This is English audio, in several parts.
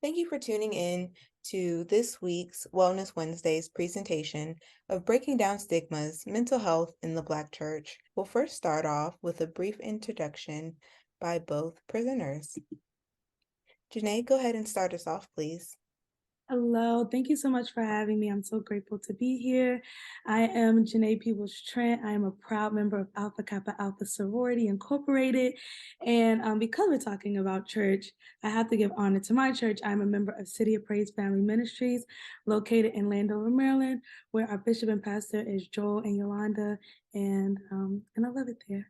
Thank you for tuning in to this week's Wellness Wednesdays presentation of Breaking Down Stigmas, Mental Health in the Black Church. We'll first start off with a brief introduction by both presenters. Janae, go ahead and start us off, please. Hello, thank you so much for having me. I'm so grateful to be here. I am Janae Peebles-Trent. I am a proud member of Alpha Kappa Alpha Sorority Incorporated. And because we're talking about church, I have to give honor to my church. I'm a member of City of Praise Family Ministries, located in Landover, Maryland, where our bishop and pastor is Joel and Yolanda, and I love it there.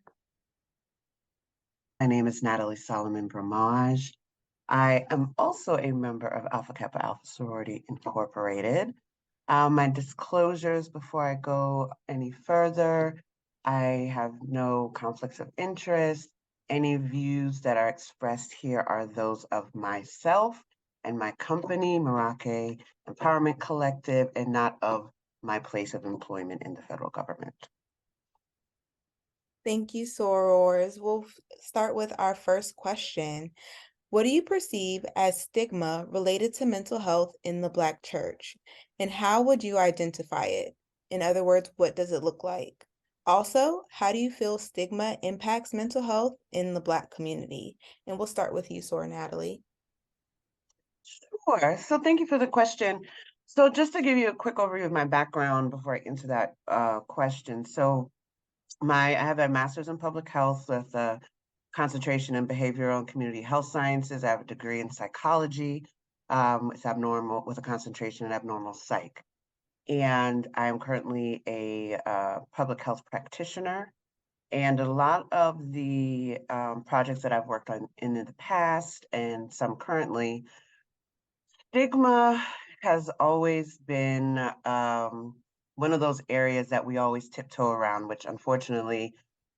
My name is Natalie Solomon Bramage. I am also a member of Alpha Kappa Alpha Sorority Incorporated. My disclosures before I go any further, I have no conflicts of interest. Any views that are expressed here are those of myself and my company, Merake Empowerment Collective, and not of my place of employment in the federal government. Thank you, sorors. We'll start with our first question. What do you perceive as stigma related to mental health in the Black church? And how would you identify it? In other words, what does it look like? Also, how do you feel stigma impacts mental health in the Black community? And we'll start with you, Sor Natalie. Sure. So thank you for the question. So just to give you a quick overview of my background before I answer that question. So I have a master's in public health with a concentration in behavioral and community health sciences. I have a degree in psychology with a concentration in abnormal psych. And I am currently a public health practitioner. And a lot of the projects that I've worked on in the past and some currently, stigma has always been one of those areas that we always tiptoe around, which unfortunately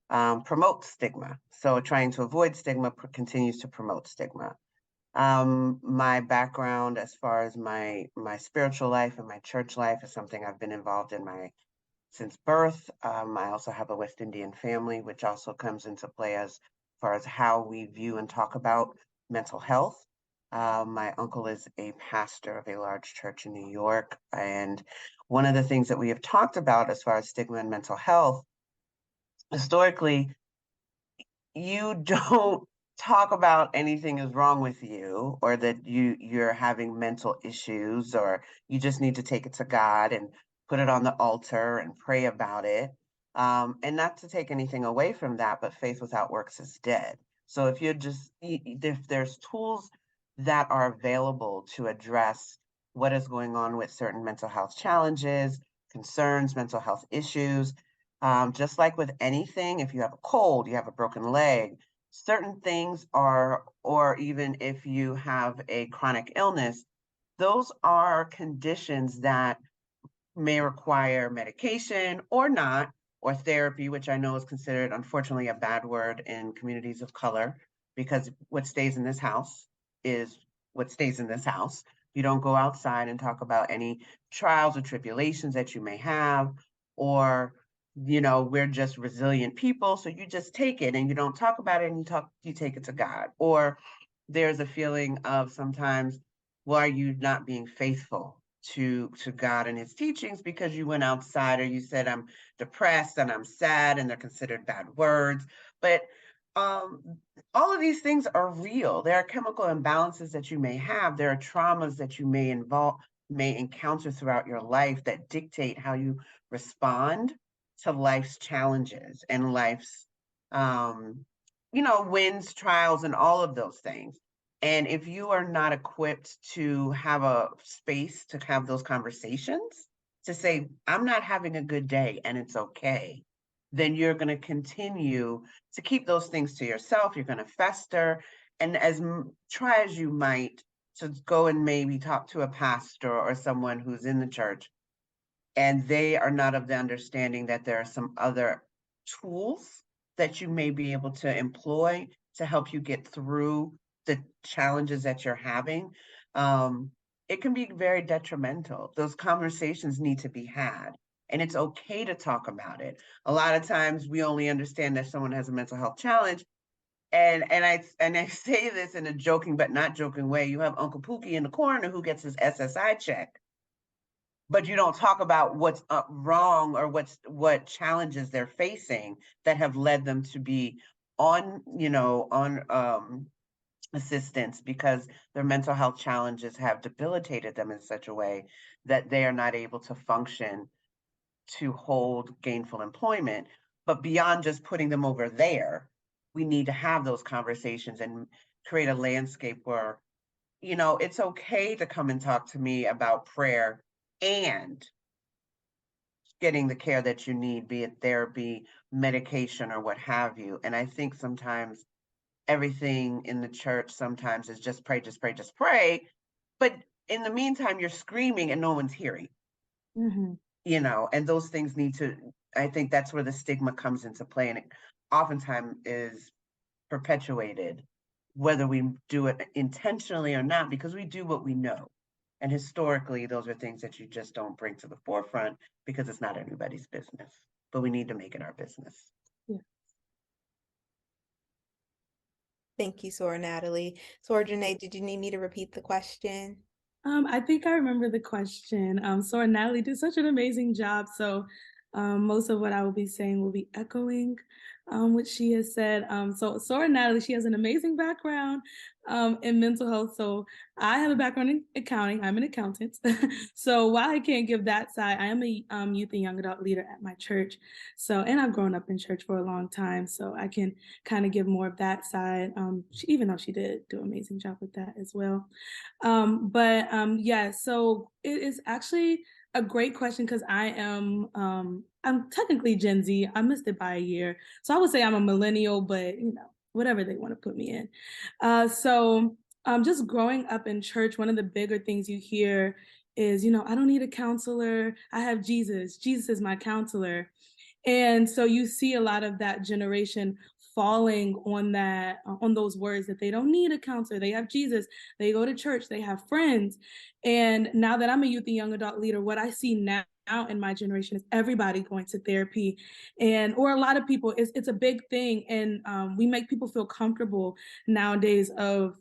promotes stigma. So trying to avoid stigma continues to promote stigma. My background as far as my spiritual life and my church life is something I've been involved in since birth. I also have a West Indian family, which also comes into play as far as how we view and talk about mental health. My uncle is a pastor of a large church in New York. And one of the things that we have talked about as far as stigma and mental health, historically, you don't talk about anything is wrong with you or that you're having mental issues or you just need to take it to God and put it on the altar and pray about it. And not to take anything away from that, but faith without works is dead. So if there's tools that are available to address what is going on with certain mental health challenges, concerns, mental health issues, just like with anything, if you have a cold, you have a broken leg, certain things are, or even if you have a chronic illness, those are conditions that may require medication or not, or therapy, which I know is considered, unfortunately, a bad word in communities of color, because what stays in this house is what stays in this house. You don't go outside and talk about any trials or tribulations that you may have, or we're just resilient people, so you just take it and you don't talk about it and you take it to God. Or there's a feeling of sometimes, well, are you not being faithful to God and his teachings because you went outside or you said I'm depressed and I'm sad, and they're considered bad words. But all of these things are real. There are chemical imbalances that you may have. There are traumas that you may encounter throughout your life that dictate how you respond to life's challenges and life's wins, trials, and all of those things. And if you are not equipped to have a space to have those conversations, to say, I'm not having a good day and it's okay, then you're going to continue to keep those things to yourself. You're going to fester. And try as you might to go and maybe talk to a pastor or someone who's in the church, and they are not of the understanding that there are some other tools that you may be able to employ to help you get through the challenges that you're having, it can be very detrimental. Those conversations need to be had, and it's okay to talk about it. A lot of times we only understand that someone has a mental health challenge And I say this in a joking but not joking way. You have Uncle Pookie in the corner who gets his SSI check, but you don't talk about what's wrong or what challenges they're facing that have led them to be on, on assistance because their mental health challenges have debilitated them in such a way that they are not able to function to hold gainful employment. But beyond just putting them over there, we need to have those conversations and create a landscape where, it's okay to come and talk to me about prayer and getting the care that you need, be it therapy, medication, or what have you. And I think sometimes everything in the church sometimes is just pray, just pray, just pray. But in the meantime, you're screaming and no one's hearing, Mm-hmm. and those things need to, I think that's where the stigma comes into play. And it oftentimes is perpetuated, whether we do it intentionally or not, because we do what we know. And historically, those are things that you just don't bring to the forefront because it's not anybody's business. But we need to make it our business. Yeah. Thank you, Sora Natalie. Sora Janae, did you need me to repeat the question? I think I remember the question. Sora and Natalie did such an amazing job. So most of what I will be saying will be echoing what she has said. So Sora and Natalie, she has an amazing background in mental health. So I have a background in accounting. I'm an accountant. So while I can't give that side, I am a youth and young adult leader at my church. So, and I've grown up in church for a long time. So I can kind of give more of that side, even though she did do an amazing job with that as well. Yeah, so it is actually a great question because I'm technically Gen Z. I missed it by a year. So I would say I'm a millennial, but whatever they want to put me in. Just growing up in church, one of the bigger things you hear is, I don't need a counselor. I have Jesus. Jesus is my counselor. And so you see a lot of that generation falling on those words that they don't need a counselor. They have Jesus, they go to church, they have friends. And now that I'm a youth and young adult leader, what I see now in my generation is everybody going to therapy, or a lot of people. It's a big thing, and we make people feel comfortable nowadays of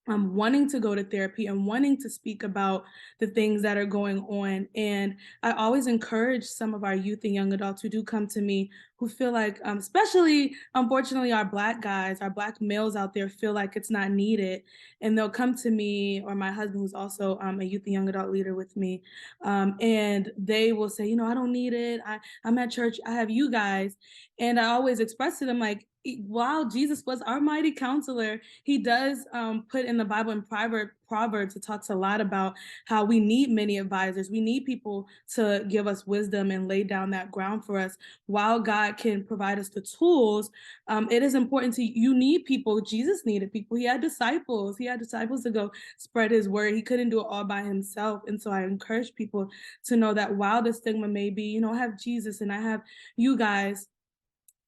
wanting to go to therapy and wanting to speak about the things that are going on. And I always encourage some of our youth and young adults who do come to me who feel like, especially, unfortunately, our Black guys, our Black males out there feel like it's not needed. And they'll come to me, or my husband, who's also a youth and young adult leader with me, and they will say, I don't need it. I'm at church. I have you guys. And I always express to them, like, while Jesus was our mighty counselor, he does put in the Bible in Proverbs, it talks a lot about how we need many advisors. We need people to give us wisdom and lay down that ground for us. While God can provide us the tools, it is important you need people. Jesus needed people. He had disciples. He had disciples to go spread his word. He couldn't do it all by himself. And so I encourage people to know that while the stigma may be, I have Jesus and I have you guys,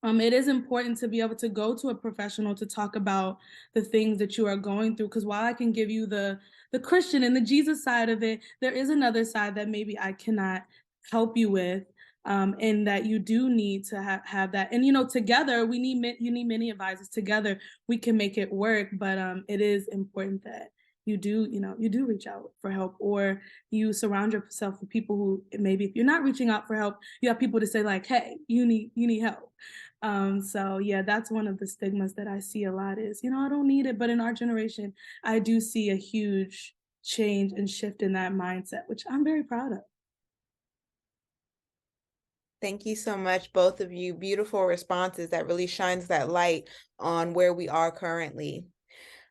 it is important to be able to go to a professional to talk about the things that you are going through. Because while I can give you the Christian and the Jesus side of it, there is another side that maybe I cannot help you with, and that you do need to have that. And together you need many advisors. Together we can make it work. But it is important that you do reach out for help, or you surround yourself with people who, maybe if you're not reaching out for help, you have people to say like, hey, you need help. So yeah, that's one of the stigmas that I see a lot is, I don't need it. But in our generation, I do see a huge change and shift in that mindset, which I'm very proud of. Thank you so much, both of you. Beautiful responses that really shines that light on where we are currently.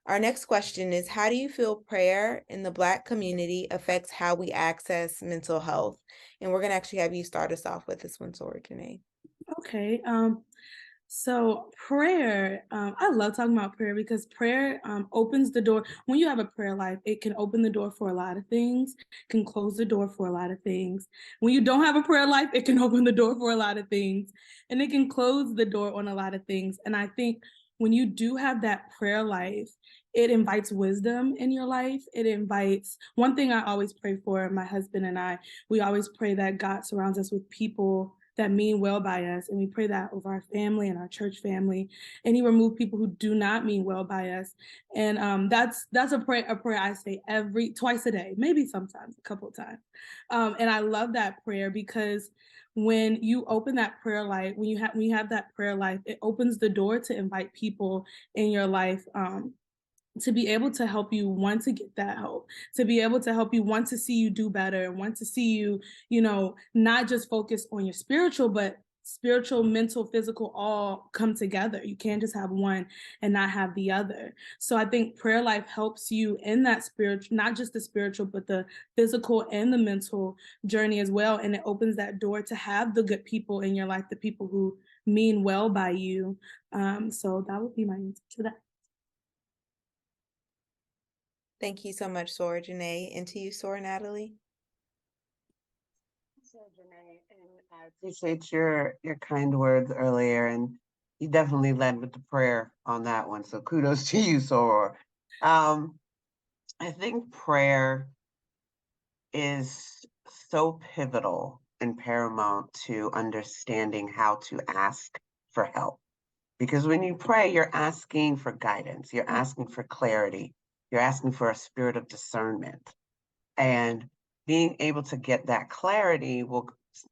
Our next question is, how do you feel prayer in the Black community affects how we access mental health? And we're going to actually have you start us off with this one, Sora Janae. Okay. So prayer, I love talking about prayer because prayer opens the door. When you have a prayer life, it can open the door for a lot of things, can close the door for a lot of things. When you don't have a prayer life, it can open the door for a lot of things, and it can close the door on a lot of things. And I think when you do have that prayer life, it invites wisdom in your life. It invites, one thing I always pray for, my husband and I, we always pray that God surrounds us with people that mean well by us, and we pray that over our family and our church family, and He remove people who do not mean well by us. And that's a prayer I say twice a day, maybe sometimes a couple of times. And I love that prayer because when you open that prayer life, when you have that prayer life, it opens the door to invite people in your life, to be able to help you want to get that help, to be able to help you want to see you do better, and want to see you, not just focus on your spiritual, but spiritual, mental, physical all come together. You can't just have one and not have the other. So I think prayer life helps you in that spiritual, not just the spiritual, but the physical and the mental journey as well. And it opens that door to have the good people in your life, the people who mean well by you. So that would be my answer to that. Thank you so much, Sora Janae. And to you, Sora Natalie. Janae, and I appreciate your kind words earlier, and you definitely led with the prayer on that one. So kudos to you, Sora. I think prayer is so pivotal and paramount to understanding how to ask for help. Because when you pray, you're asking for guidance, you're asking for clarity, you're asking for a spirit of discernment. And being able to get that clarity will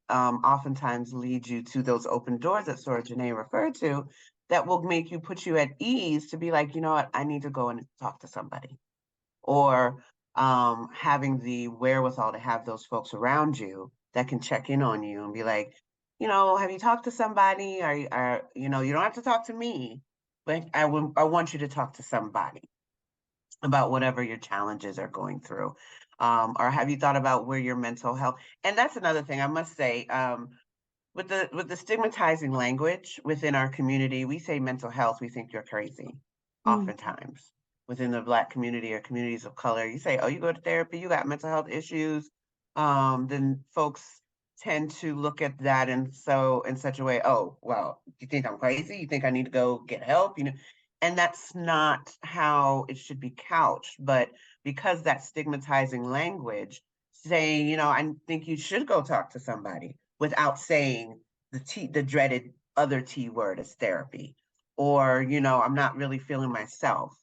oftentimes lead you to those open doors that Sora Janae referred to, that will make you put you at ease to be like, you know what, I need to go and talk to somebody. Or having the wherewithal to have those folks around you that can check in on you and be like, have you talked to somebody? You don't have to talk to me, but I want you to talk to somebody about whatever your challenges are going through. Or have you thought about where your mental health? And that's another thing I must say. With the stigmatizing language within our community, we say mental health, we think you're crazy. Oftentimes within the Black community or communities of color, you say, oh, you go to therapy, you got mental health issues. Then folks tend to look at that in such a way, oh, well, you think I'm crazy? You think I need to go get help? And that's not how it should be couched. But because that stigmatizing language saying, I think you should go talk to somebody, without saying the dreaded other T word as therapy, or, I'm not really feeling myself.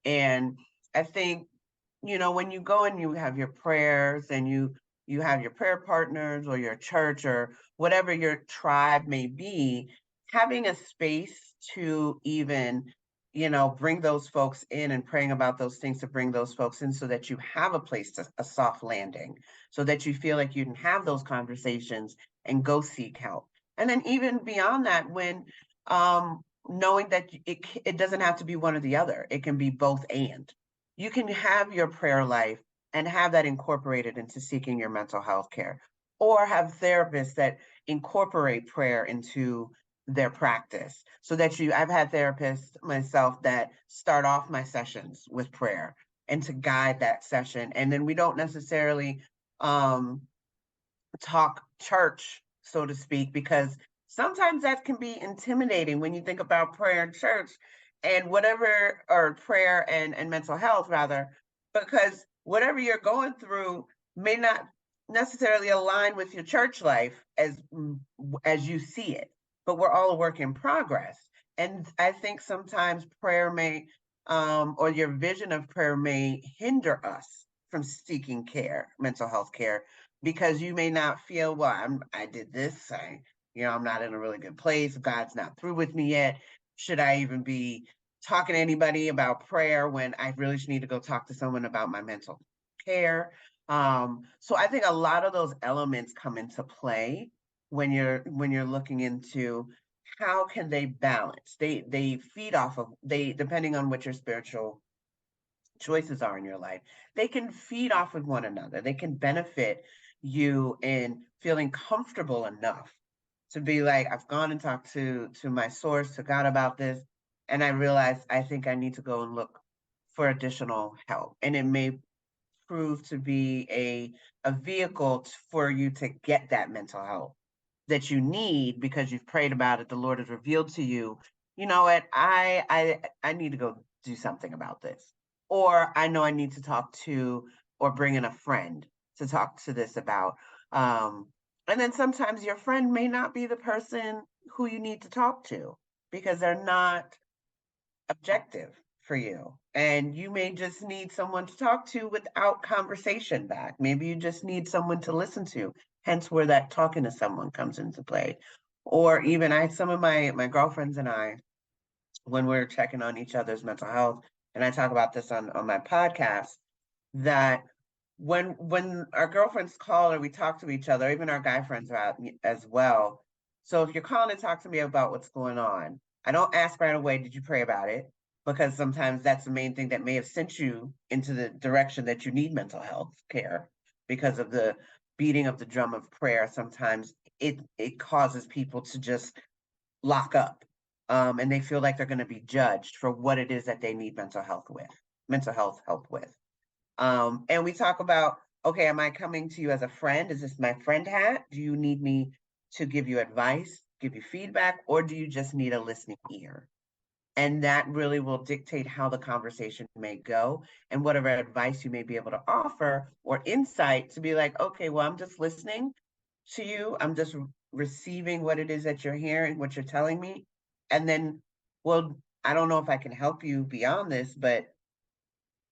And I think, when you go and you have your prayers and you have your prayer partners or your church or whatever your tribe may be, having a space to even bring those folks in and praying about those things to bring those folks in so that you have a place a soft landing, so that you feel like you can have those conversations and go seek help. And then even beyond that, when knowing that it doesn't have to be one or the other, it can be both. And you can have your prayer life and have that incorporated into seeking your mental health care, or have therapists that incorporate prayer into their practice, so that I've had therapists myself that start off my sessions with prayer and to guide that session. And then we don't necessarily talk church, so to speak, because sometimes that can be intimidating when you think about prayer in church and whatever, or prayer and mental health rather, because whatever you're going through may not necessarily align with your church life as you see it, but we're all a work in progress. And I think sometimes prayer may or your vision of prayer may hinder us from seeking care, mental health care, because you may not feel, well, I did this, I'm not in a really good place, God's not through with me yet. Should I even be talking to anybody about prayer when I really should need to go talk to someone about my mental care? So I think a lot of those elements come into play when you're looking into how can they balance. They feed off of, depending on what your spiritual choices are in your life, they can feed off of one another. They can benefit you in feeling comfortable enough to be like, I've gone and talked to my source, to God about this, and I realized I think I need to go and look for additional help. And it may prove to be a vehicle for you to get that mental health that you need because you've prayed about it. The Lord has revealed to you, you know what, I need to go do something about this. Or I know I need to talk to or bring in a friend to talk to this about. And then sometimes your friend may not be the person who you need to talk to because they're not objective for you. And you may just need someone to talk to without conversation back. Maybe you just need someone to listen to, hence where that talking to someone comes into play. Or even some of my girlfriends and I, when we're checking on each other's mental health, and I talk about this on my podcast, that when our girlfriends call or we talk to each other, even our guy friends are out as well. So if you're calling to talk to me about what's going on, I don't ask right away, did you pray about it? Because sometimes that's the main thing that may have sent you into the direction that you need mental health care, because of the beating of the drum of prayer. Sometimes it causes people to just lock up, and they feel like they're going to be judged for what it is that they need mental health help with. And we talk about, okay, am I coming to you as a friend? Is this my friend hat? Do you need me to give you advice, give you feedback, or do you just need a listening ear? And that really will dictate how the conversation may go and whatever advice you may be able to offer or insight to be like, okay, well, I'm just listening to you. I'm just receiving what it is that you're hearing, what you're telling me. And then, well, I don't know if I can help you beyond this, but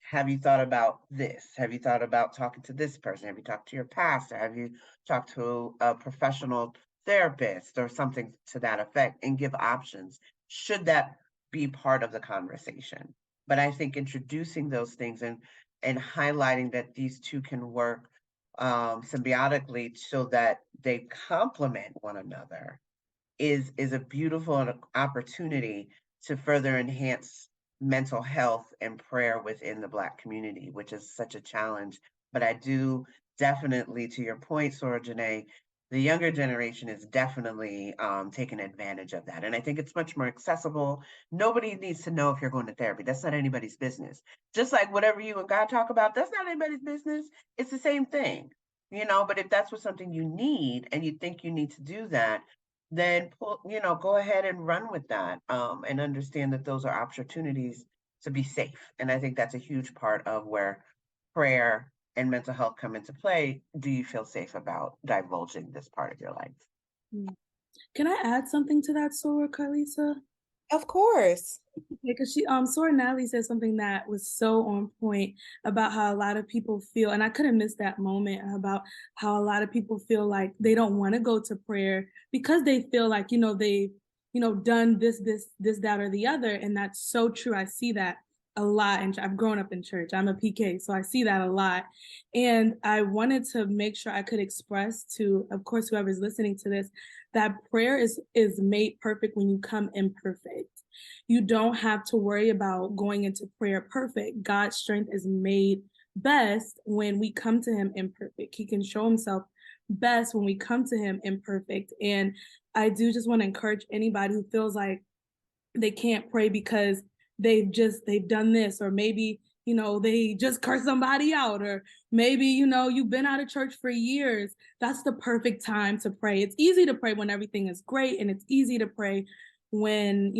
have you thought about this? Have you thought about talking to this person? Have you talked to your pastor? Have you talked to a professional therapist or something to that effect, and give options? Should that be part of the conversation? But I think introducing those things and highlighting that these two can work symbiotically so that they complement one another is a beautiful opportunity to further enhance mental health and prayer within the Black community, which is such a challenge. But I do definitely, to your point, Sora Janae, the younger generation is definitely taking advantage of that. And I think it's much more accessible. Nobody needs to know if you're going to therapy. That's not anybody's business. Just like whatever you and God talk about, that's not anybody's business. It's the same thing, but if that's what something you need and you think you need to do that, then go ahead and run with that, and understand that those are opportunities to be safe. And I think that's a huge part of where prayer and mental health come into play. Do you feel safe about divulging this part of your life? Mm. Can I add something to that, Sora, Carlisa? Of course. Because Sora Natalie said something that was so on point about how a lot of people feel, and I couldn't miss that moment about how a lot of people feel like they don't want to go to prayer because they feel like, they, done this, that, or the other. And that's so true. I see that a lot. And I've grown up in church. I'm a PK, so I see that a lot. And I wanted to make sure I could express to, of course, whoever's listening to this, that prayer is made perfect when you come imperfect. You don't have to worry about going into prayer perfect. God's strength is made best when we come to him imperfect. He can show himself best when we come to him imperfect. And I do just want to encourage anybody who feels like they can't pray because they've done this, or maybe they just curse somebody out, or maybe you've been out of church for years. That's the perfect time to pray. It's easy to pray when everything is great, and it's easy to pray when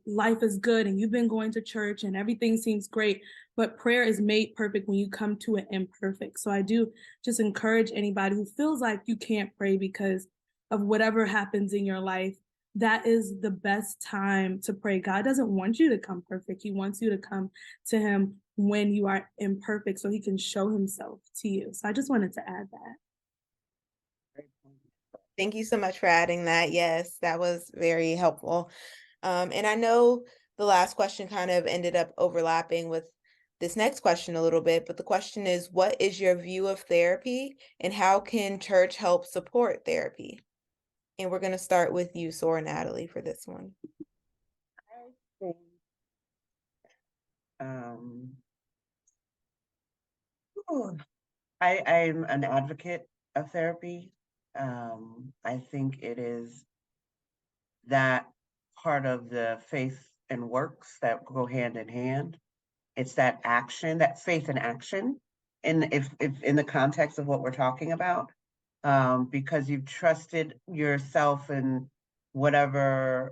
life is good and you've been going to church and everything seems great. But prayer is made perfect when you come to it imperfect. So I do just encourage anybody who feels like you can't pray because of whatever happens in your life, that is the best time to pray. God doesn't want you to come perfect. He wants you to come to him when you are imperfect so he can show himself to you. So I just wanted to add that. Thank you so much for adding that. Yes, that was very helpful. And I know the last question kind of ended up overlapping with this next question a little bit, but the question is, what is your view of therapy and how can church help support therapy? And we're going to start with you, Sora Natalie, for this one. I think, um, I'm an advocate of therapy. I think it is that part of the faith and works that go hand in hand. It's that action, that faith and action, if in the context of what we're talking about, because you've trusted yourself and whatever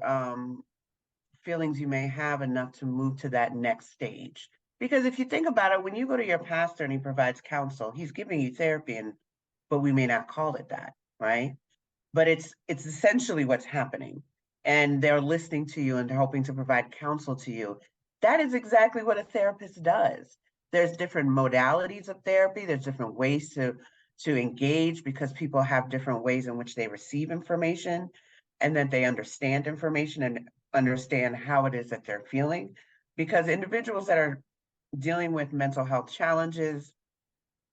feelings you may have enough to move to that next stage. Because if you think about it, when you go to your pastor and he provides counsel, he's giving you therapy, but we may not call it that, right? but it's essentially what's happening. And they're listening to you and they're hoping to provide counsel to you. That is exactly what a therapist does. There's different modalities of therapy, there's different ways to engage, because people have different ways in which they receive information and that they understand information and understand how it is that they're feeling. Because individuals that are dealing with mental health challenges,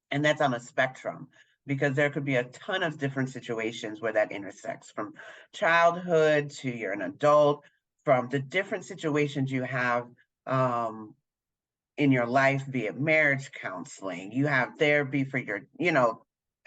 and that's on a spectrum, because there could be a ton of different situations where that intersects, from childhood to you're an adult, from the different situations you have um, in your life, be it marriage counseling, you have therapy for your,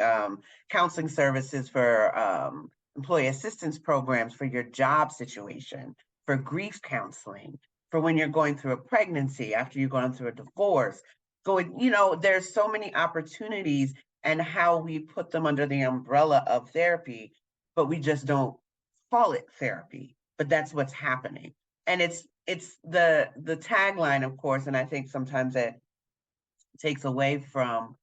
um, counseling services for employee assistance programs for your job situation, for grief counseling, for when you're going through a pregnancy, after you've gone through a divorce. Going, there's so many opportunities, and how we put them under the umbrella of therapy, but we just don't call it therapy. But that's what's happening. And it's the tagline, of course, and I think sometimes it takes away from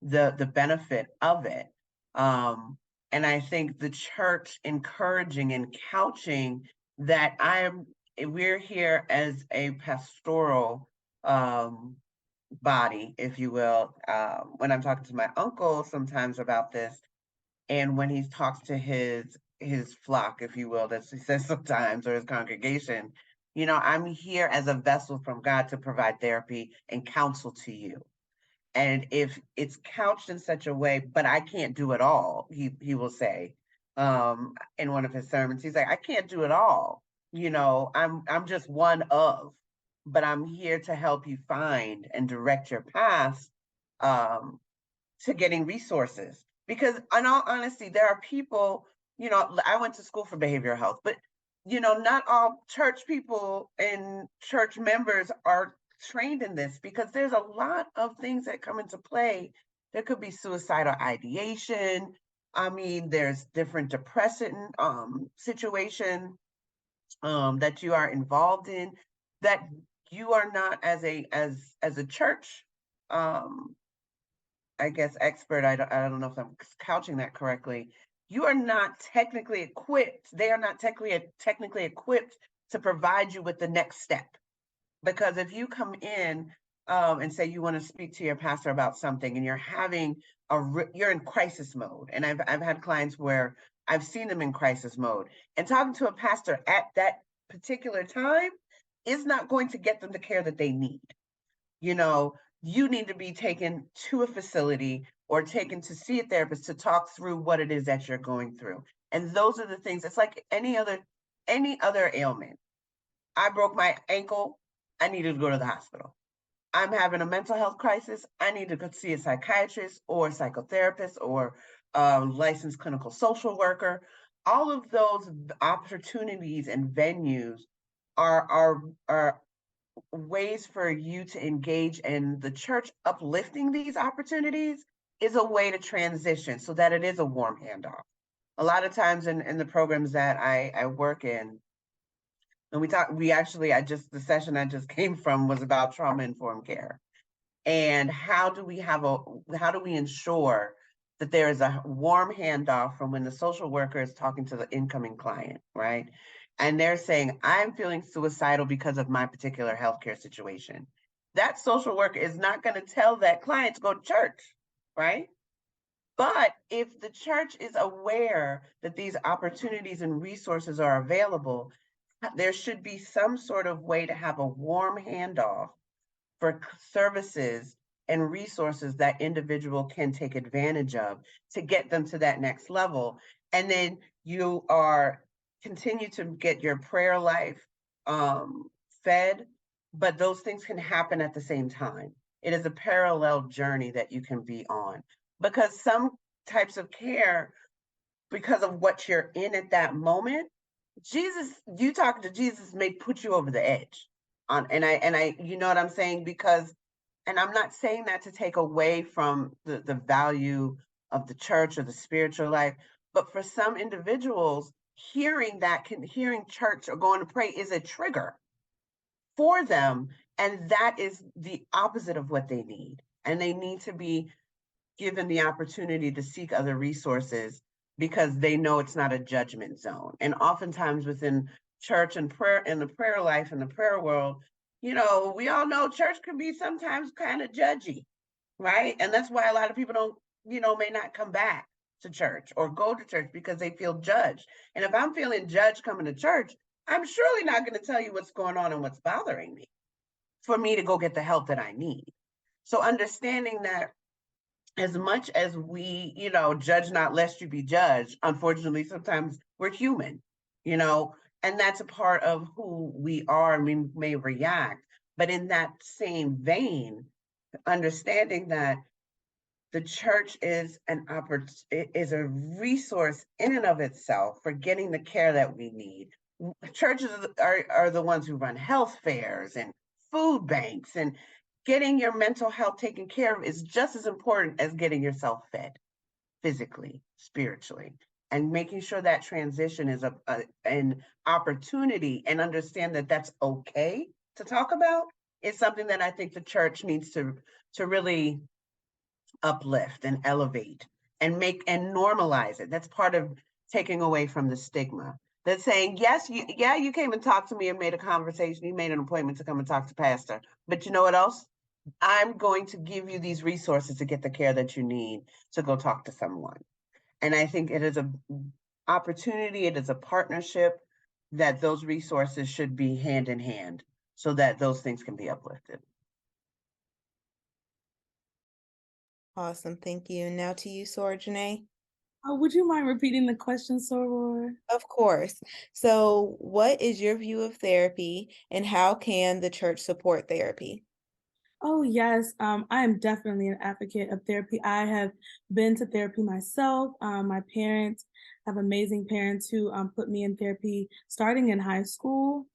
the benefit of it. Um, and I think the church encouraging and couching that we're here as a pastoral body, if you will. When I'm talking to my uncle sometimes about this, and when he talks to his flock, if you will, that's he says sometimes, or his congregation, I'm here as a vessel from God to provide therapy and counsel to you. And if it's couched in such a way, but I can't do it all, he will say in one of his sermons, he's like, I can't do it all. I'm just one of, but I'm here to help you find and direct your path um, to getting resources. Because in all honesty, there are people, I went to school for behavioral health, but not all church people and church members are trained in this, because there's a lot of things that come into play. There could be suicidal ideation. I mean, there's different depressant situation that you are involved in, that you are not, as a church I guess expert, I don't know if I'm couching that correctly. You are not technically equipped. They are not technically equipped to provide you with the next step. Because if you come in and say you want to speak to your pastor about something, and you're having you're in crisis mode, and I've had clients where I've seen them in crisis mode, and talking to a pastor at that particular time is not going to get them the care that they need. you know, you need to be taken to a facility or taken to see a therapist to talk through what it is that you're going through. And those are the things. It's like any other ailment. I broke my ankle, I needed to go to the hospital. I'm having a mental health crisis, I need to go see a psychiatrist or a psychotherapist or a licensed clinical social worker. All of those opportunities and venues are ways for you to engage, and the church uplifting these opportunities is a way to transition so that it is a warm handoff. A lot of times in the programs that I work in, and the session I just came from was about trauma informed care. And how do we ensure that there is a warm handoff from when the social worker is talking to the incoming client, right? And they're saying, I'm feeling suicidal because of my particular healthcare situation. That social worker is not going to tell that client to go to church, right? But if the church is aware that these opportunities and resources are available, there should be some sort of way to have a warm handoff for services and resources that individual can take advantage of to get them to that next level. And then you are continue to get your prayer life fed, but those things can happen at the same time. It is a parallel journey that you can be on, because some types of care, because of what you're in at that moment, you talking to Jesus may put you over the edge on, and I, you know what I'm saying? Because, and I'm not saying that to take away from the value of the church or the spiritual life, but for some individuals, hearing church or going to pray is a trigger for them. And that is the opposite of what they need. And they need to be given the opportunity to seek other resources because they know it's not a judgment zone. And oftentimes within church and prayer, in the prayer life, in the prayer world, you know, we all know church can be sometimes kind of judgy, right? And that's why a lot of people don't, you know, may not come back to church or go to church because they feel judged. And if I'm feeling judged coming to church, I'm surely not going to tell you what's going on and what's bothering me for me to go get the help that I need. So understanding that as much as we, you know, judge not lest you be judged, unfortunately, sometimes we're human, you know, and that's a part of who we are and we may react. But in that same vein, understanding that the church is is a resource in and of itself for getting the care that we need. Churches are the ones who run health fairs and food banks, and getting your mental health taken care of is just as important as getting yourself fed physically, spiritually, and making sure that transition is an opportunity, and understand that that's okay to talk about is something that I think the church needs to really uplift and elevate and make and normalize it. That's part of taking away from the stigma. That's saying, yes, you came and talked to me and made a conversation. You made an appointment to come and talk to pastor. But you know what else? I'm going to give you these resources to get the care that you need to go talk to someone. And I think it is a opportunity, it is a partnership that those resources should be hand in hand so that those things can be uplifted. Awesome. Thank you. Now to you, Sorajane. Would you mind repeating the question, Soror? Of course. So, what is your view of therapy and how can the church support therapy? Oh, yes. I am definitely an advocate of therapy. I have been to therapy myself. My parents have amazing parents who put me in therapy starting in high school.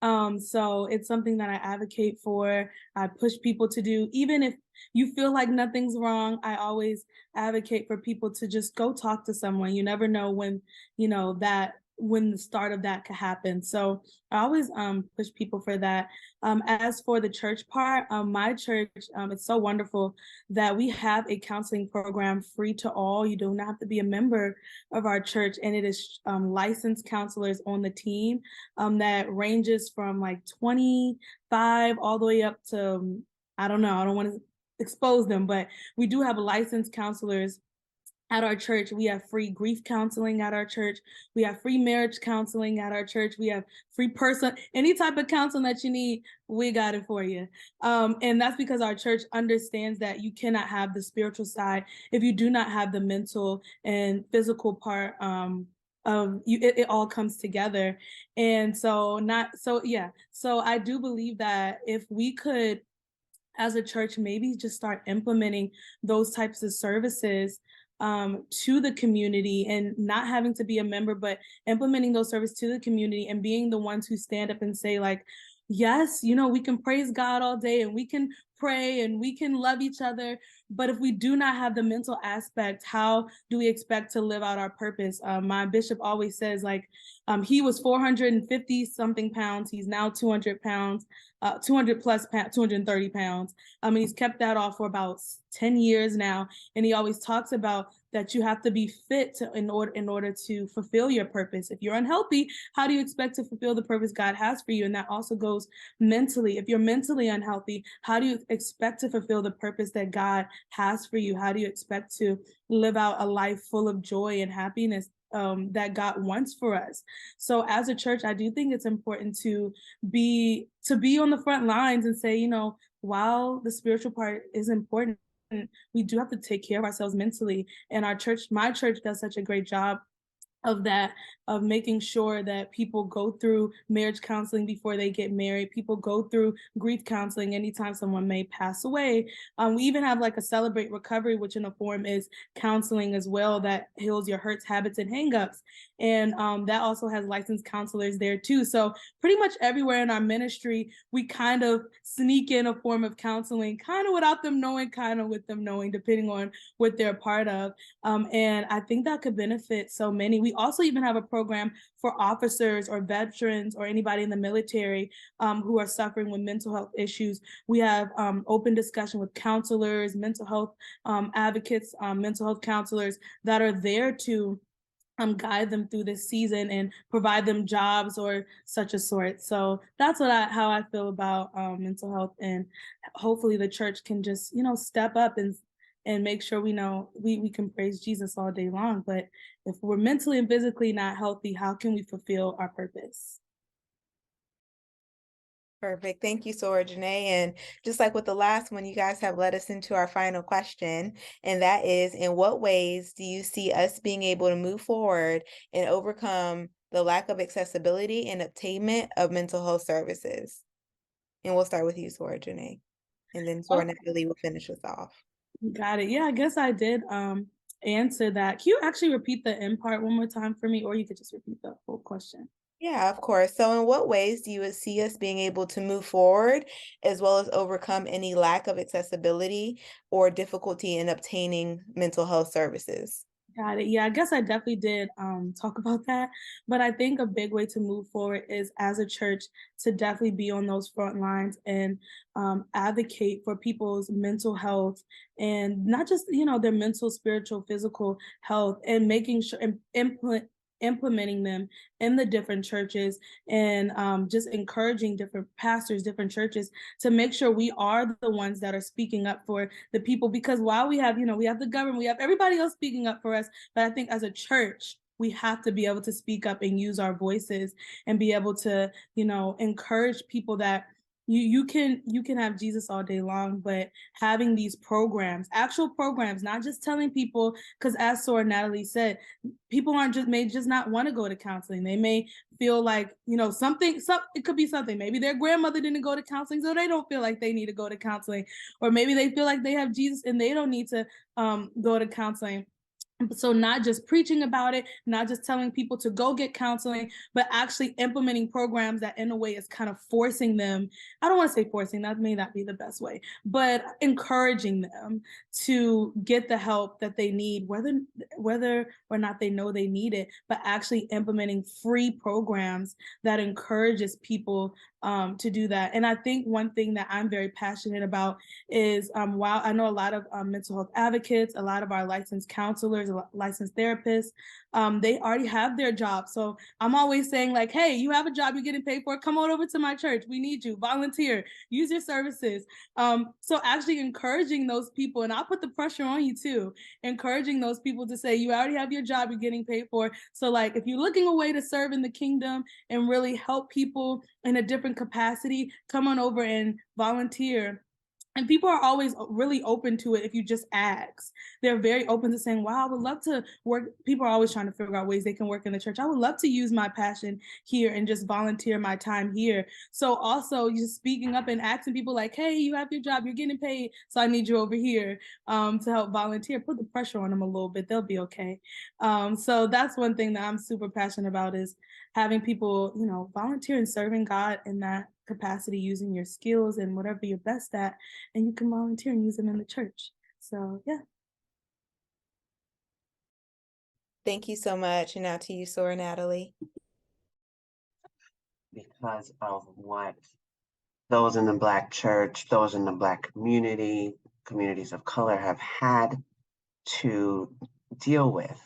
So it's something that I advocate for. I push people to do, even if you feel like nothing's wrong. I always advocate for people to just go talk to someone. You never know when, when the start of that could happen. So I always push people for that. As for the church part, my church, it's so wonderful that we have a counseling program free to all. You do not have to be a member of our church, and it is licensed counselors on the team that ranges from like 25 all the way up to, I don't know, I don't want to expose them, but we do have licensed counselors at our church. We have free grief counseling at our church. We have free marriage counseling at our church. We have free any type of counseling that you need, we got it for you. And that's because our church understands that you cannot have the spiritual side if you do not have the mental and physical part. It all comes together. And so I do believe that if we could, as a church, maybe just start implementing those types of services to the community, and not having to be a member, but implementing those services to the community and being the ones who stand up and say, like, yes, we can praise God all day and we can pray and we can love each other. But if we do not have the mental aspect, how do we expect to live out our purpose? My bishop always says, like, he was 450 something pounds. He's now 200 pounds, 200 plus, 230 pounds. He's kept that off for about 10 years now. And he always talks about that you have to be fit in order to fulfill your purpose. If you're unhealthy, how do you expect to fulfill the purpose God has for you? And that also goes mentally. If you're mentally unhealthy, how do you expect to fulfill the purpose that God has for you? How do you expect to live out a life full of joy and happiness that God wants for us? So as a church, I do think it's important to be on the front lines and say, while the spiritual part is important, we do have to take care of ourselves mentally. And my church does such a great job of that, of making sure that people go through marriage counseling before they get married. People go through grief counseling anytime someone may pass away. We even have like a Celebrate Recovery, which in a form is counseling as well, that heals your hurts, habits, and hangups. And that also has licensed counselors there too. So pretty much everywhere in our ministry, we kind of sneak in a form of counseling, kind of without them knowing, kind of with them knowing, depending on what they're a part of. And I think that could benefit so many. We also even have a program for officers or veterans or anybody in the military who are suffering with mental health issues. We have open discussion with counselors, mental health advocates, mental health counselors that are there to guide them through this season and provide them jobs or such a sort. So that's how I feel about mental health, and hopefully the church can just step up and make sure we know we can praise Jesus all day long. But if we're mentally and physically not healthy, how can we fulfill our purpose? Perfect. Thank you, Sora Janae. And just like with the last one, you guys have led us into our final question, and that is, in what ways do you see us being able to move forward and overcome the lack of accessibility and obtainment of mental health services? And we'll start with you, Sora Janae, and then Sora Natalie will finish us off. Got it. Yeah, I guess I did answer that. Can you actually repeat the end part one more time for me, or you could just repeat the whole question? Yeah, of course. So in what ways do you see us being able to move forward as well as overcome any lack of accessibility or difficulty in obtaining mental health services? Got it. Yeah, I guess I definitely did talk about that. But I think a big way to move forward is as a church to definitely be on those front lines and advocate for people's mental health, and not just, their mental, spiritual, physical health, and making sure and implementing them in the different churches, and just encouraging different pastors, different churches to make sure we are the ones that are speaking up for the people. Because while we have, we have the government, we have everybody else speaking up for us, but I think as a church, we have to be able to speak up and use our voices and be able to, encourage people that you can have Jesus all day long, but having these programs, actual programs, not just telling people, because as Sora Natalie said, people aren't just may just not want to go to counseling. They may feel like, it could be something. Maybe their grandmother didn't go to counseling, so they don't feel like they need to go to counseling. Or maybe they feel like they have Jesus and they don't need to go to counseling. So not just preaching about it, not just telling people to go get counseling, but actually implementing programs that in a way is kind of forcing them. I don't want to say forcing, that may not be the best way, but encouraging them to get the help that they need, whether or not they know they need it, but actually implementing free programs that encourages people to do that. And I think one thing that I'm very passionate about is, while I know a lot of mental health advocates, a lot of our licensed counselors, licensed therapists, they already have their job. So I'm always saying like, hey, you have a job you're getting paid for, come on over to my church. We need you, volunteer, use your services. So actually encouraging those people, and I'll put the pressure on you too, encouraging those people to say, you already have your job you're getting paid for. So like, if you're looking a way to serve in the kingdom and really help people in a different capacity, come on over and volunteer. And people are always really open to it if you just ask. They're very open to saying, wow, I would love to work. People are always trying to figure out ways they can work in the church. I would love to use my passion here and just volunteer my time here. So also just speaking up and asking people like, hey, you have your job, you're getting paid, so I need you over here to help volunteer. Put the pressure on them a little bit. They'll be okay. So that's one thing that I'm super passionate about, is having people, volunteer and serving God in that capacity, using your skills and whatever you're best at, and you can volunteer and use them in the church. So yeah. Thank you so much. And now to you, Sora Natalie. Because of what those in the Black church, those in the Black community, communities of color have had to deal with.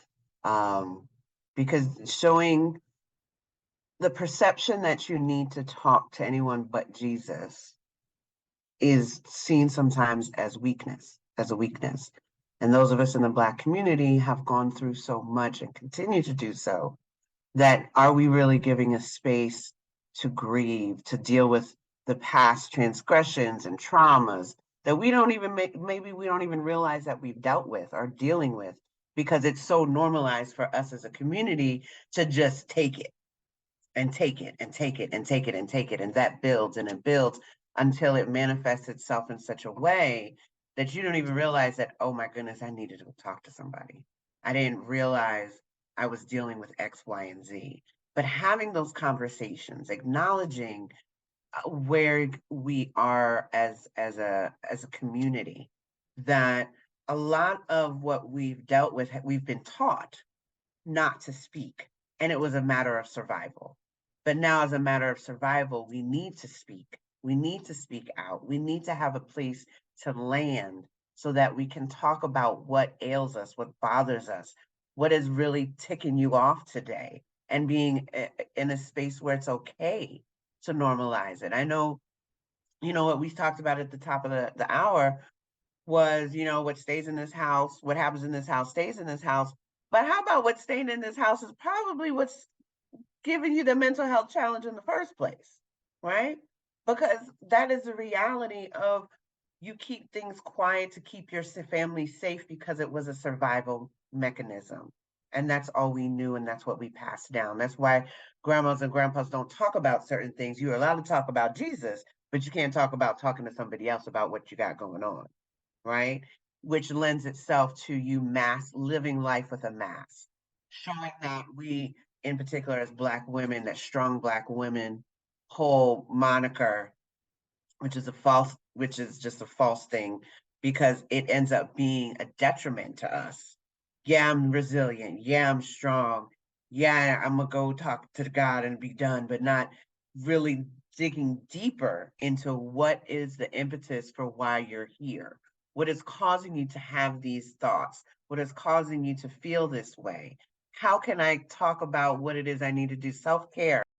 Because showing the perception that you need to talk to anyone but Jesus is seen sometimes as weakness, as a weakness. And those of us in the Black community have gone through so much and continue to do so, that are we really giving a space to grieve, to deal with the past transgressions and traumas that we don't even maybe we don't even realize that we've dealt with or dealing with, because it's so normalized for us as a community to just take it and take it and take it and take it and take it. And that builds and it builds until it manifests itself in such a way that you don't even realize that, oh my goodness, I needed to talk to somebody. I didn't realize I was dealing with X, Y, and Z. But having those conversations, acknowledging where we are as a community, that a lot of what we've dealt with, we've been taught not to speak, and it was a matter of survival. But now, as a matter of survival, we need to speak. We need to speak out. We need to have a place to land so that we can talk about what ails us, what bothers us, what is really ticking you off today, and being in a space where it's okay to normalize it. I know, what we talked about at the top of the hour was, what stays in this house, what happens in this house stays in this house. But how about what's staying in this house is probably what's giving you the mental health challenge in the first place, right? Because that is the reality of, you keep things quiet to keep your family safe because it was a survival mechanism. And that's all we knew, and that's what we passed down. That's why grandmas and grandpas don't talk about certain things. You're allowed to talk about Jesus, but you can't talk about talking to somebody else about what you got going on, right? Which lends itself to you living life with a mask, showing that we, in particular as Black women, that strong Black women whole moniker, which is just a false thing, because it ends up being a detriment to us. Yeah, I'm resilient. Yeah, I'm strong. Yeah, I'm gonna go talk to God and be done, but not really digging deeper into what is the impetus for why you're here. What is causing you to have these thoughts? What is causing you to feel this way? How can I talk about what it is I need to do? Self care.